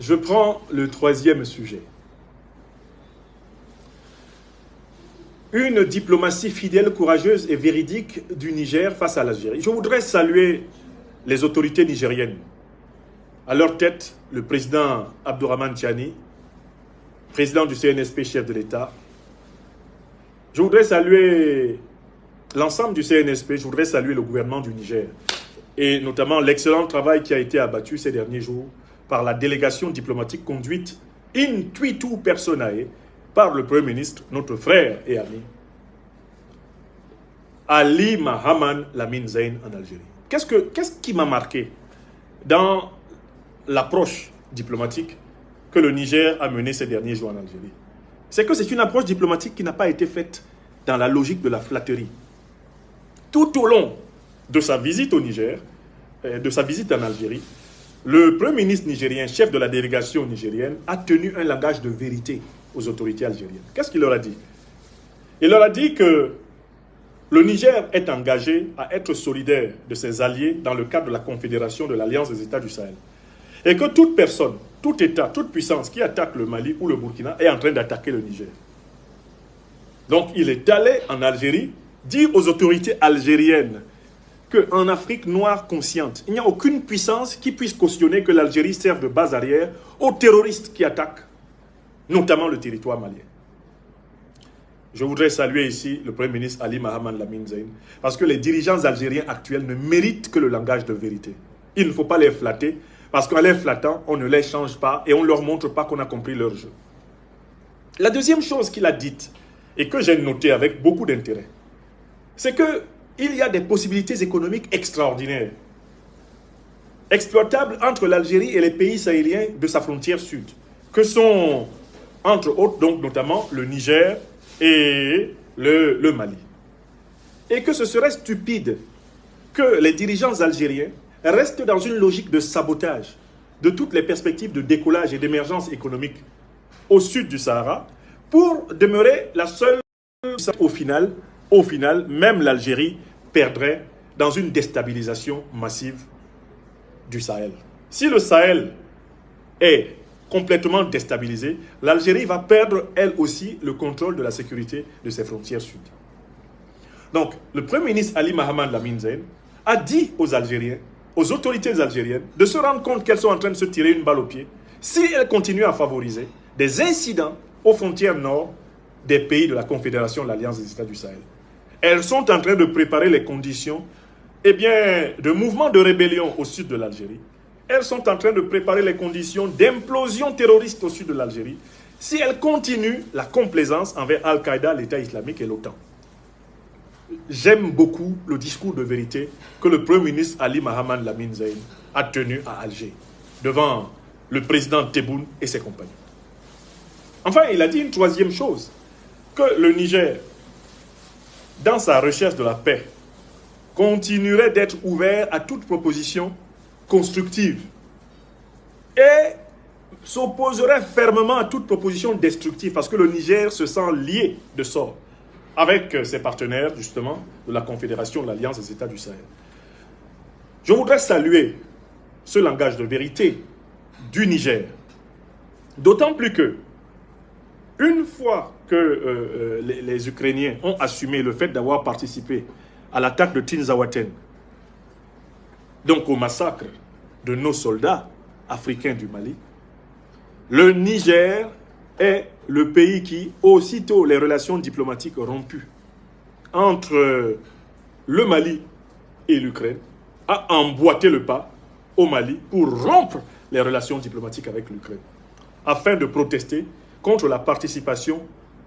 Je prends le troisième sujet. Une diplomatie fidèle, courageuse et véridique du Niger face à l'Algérie. Je voudrais saluer les autorités nigériennes. À leur tête, le président Abdourahmane Tiani, président du CNSP, chef de l'État. Je voudrais saluer l'ensemble du CNSP, je voudrais saluer le gouvernement du Niger et notamment l'excellent travail qui a été abattu ces derniers jours par la délégation diplomatique conduite in tuitu personae par le Premier ministre, notre frère et ami, Ali Mahaman Lamine Zein en Algérie. Qu'est-ce qui m'a marqué dans l'approche diplomatique que le Niger a menée ces derniers jours en Algérie? C'est que c'est une approche diplomatique qui n'a pas été faite dans la logique de la flatterie. Tout au long de sa visite au Niger, de sa visite en Algérie, le Premier ministre nigérien, chef de la délégation nigérienne, a tenu un langage de vérité aux autorités algériennes. Qu'est-ce qu'il leur a dit? Il leur a dit que le Niger est engagé à être solidaire de ses alliés dans le cadre de la Confédération de l'Alliance des États du Sahel. Et que toute personne, tout État, toute puissance qui attaque le Mali ou le Burkina est en train d'attaquer le Niger. Donc il est allé en Algérie dire aux autorités algériennes qu'en Afrique noire consciente, il n'y a aucune puissance qui puisse cautionner que l'Algérie serve de base arrière aux terroristes qui attaquent, notamment le territoire malien. Je voudrais saluer ici le Premier ministre Ali Mahaman Lamine Zein, parce que les dirigeants algériens actuels ne méritent que le langage de vérité. Il ne faut pas les flatter, parce qu'en les flattant, on ne les change pas et on ne leur montre pas qu'on a compris leur jeu. La deuxième chose qu'il a dite, et que j'ai noté avec beaucoup d'intérêt, c'est qu'il y a des possibilités économiques extraordinaires, exploitables entre l'Algérie et les pays sahéliens de sa frontière sud, que sont, entre autres, donc notamment le Niger et le Mali. Et que ce serait stupide que les dirigeants algériens restent dans une logique de sabotage de toutes les perspectives de décollage et d'émergence économique au sud du Sahara pour demeurer la seule. Au final, même l'Algérie perdrait dans une déstabilisation massive du Sahel. Si le Sahel est complètement déstabilisé, l'Algérie va perdre, elle aussi, le contrôle de la sécurité de ses frontières sud. Donc, le Premier ministre Ali Mahaman Lamine Zein a dit aux Algériens, aux autorités algériennes, de se rendre compte qu'elles sont en train de se tirer une balle au pied si elles continuent à favoriser des incidents aux frontières nord des pays de la Confédération de l'Alliance des États du Sahel. Elles sont en train de préparer les conditions de mouvements de rébellion au sud de l'Algérie. Elles sont en train de préparer les conditions d'implosion terroriste au sud de l'Algérie si elles continuent la complaisance envers Al-Qaïda, l'État islamique et l'OTAN. J'aime beaucoup le discours de vérité que le Premier ministre Ali Mahaman Lamine Zein a tenu à Alger, devant le président Tebboune et ses compagnons. Enfin, il a dit une troisième chose, que le Niger, dans sa recherche de la paix, continuerait d'être ouvert à toute proposition constructive et s'opposerait fermement à toute proposition destructive parce que le Niger se sent lié de sort avec ses partenaires, justement, de la Confédération de l'Alliance des États du Sahel. Je voudrais saluer ce langage de vérité du Niger, d'autant plus que une fois que les Ukrainiens ont assumé le fait d'avoir participé à l'attaque de Tinzaouaten, donc au massacre de nos soldats africains du Mali, le Niger est le pays qui, aussitôt les relations diplomatiques rompues entre le Mali et l'Ukraine, a emboîté le pas au Mali pour rompre les relations diplomatiques avec l'Ukraine, afin de protester contre la participation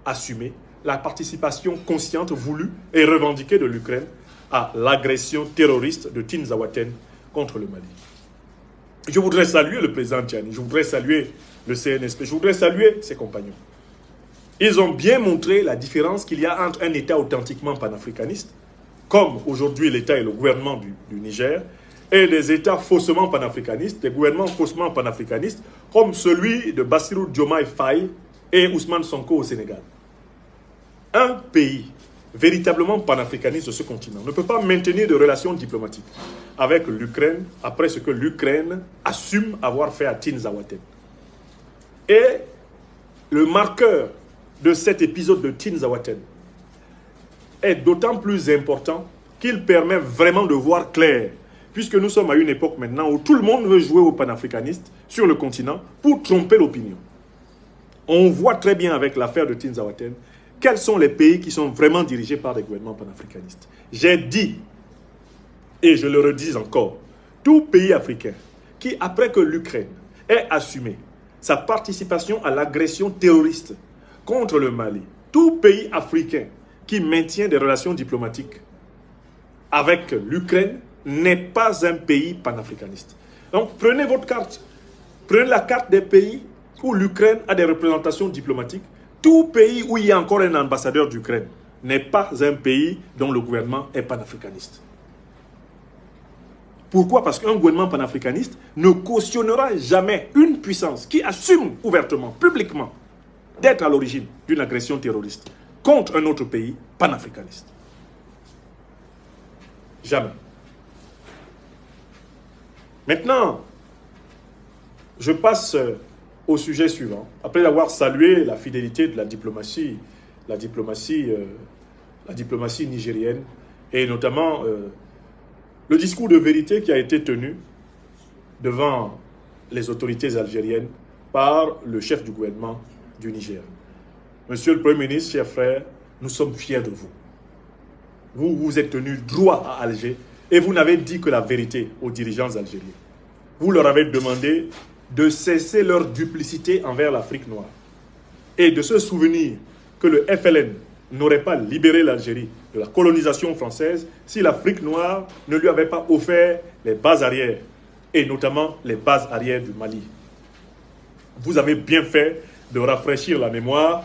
assumée, la participation consciente, voulue et revendiquée de l'Ukraine à l'agression terroriste de Tinzaouaten contre le Mali. Je voudrais saluer le président Tiani, je voudrais saluer le CNSP, je voudrais saluer ses compagnons. Ils ont bien montré la différence qu'il y a entre un État authentiquement panafricaniste, comme aujourd'hui l'État et le gouvernement du Niger, et des États faussement panafricanistes, des gouvernements faussement panafricanistes, comme celui de Bassirou Diomaye Faye et Ousmane Sonko au Sénégal. Un pays véritablement panafricaniste de ce continent ne peut pas maintenir de relations diplomatiques avec l'Ukraine après ce que l'Ukraine assume avoir fait à Tinzaouaten. Et le marqueur de cet épisode de Tinzaouaten est d'autant plus important qu'il permet vraiment de voir clair, puisque nous sommes à une époque maintenant où tout le monde veut jouer aux panafricanistes sur le continent pour tromper l'opinion. On voit très bien avec l'affaire de Tinzaouaten quels sont les pays qui sont vraiment dirigés par des gouvernements panafricanistes. J'ai dit, et je le redis encore, tout pays africain qui, après que l'Ukraine ait assumé sa participation à l'agression terroriste contre le Mali, tout pays africain qui maintient des relations diplomatiques avec l'Ukraine n'est pas un pays panafricaniste. Donc prenez votre carte, prenez la carte des pays où l'Ukraine a des représentations diplomatiques. Tout pays où il y a encore un ambassadeur d'Ukraine n'est pas un pays dont le gouvernement est panafricaniste. Pourquoi? Parce qu'un gouvernement panafricaniste ne cautionnera jamais une puissance qui assume ouvertement, publiquement, d'être à l'origine d'une agression terroriste contre un autre pays panafricaniste. Jamais. Maintenant, je passe au sujet suivant. Après avoir salué la fidélité de la diplomatie nigérienne, et notamment le discours de vérité qui a été tenu devant les autorités algériennes par le chef du gouvernement du Niger. Monsieur le Premier ministre, chers frères, nous sommes fiers de vous. Vous vous êtes tenu droit à Alger et vous n'avez dit que la vérité aux dirigeants algériens. Vous leur avez demandé de cesser leur duplicité envers l'Afrique noire et de se souvenir que le FLN n'aurait pas libéré l'Algérie de la colonisation française si l'Afrique noire ne lui avait pas offert les bases arrières, et notamment les bases arrières du Mali. Vous avez bien fait de rafraîchir la mémoire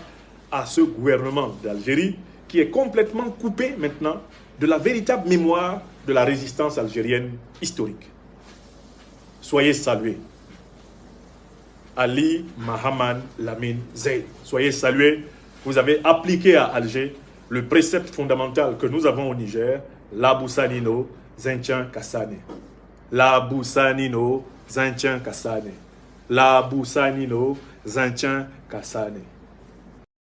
à ce gouvernement d'Algérie qui est complètement coupé maintenant de la véritable mémoire de la résistance algérienne historique. Soyez salués. Ali Mahaman Lamine Zeid. Soyez salués. Vous avez appliqué à Alger le précepte fondamental que nous avons au Niger, Laboussanino Zintien Kassane. Laboussanino Zintien Kassane. Laboussanino Zintien Kassane.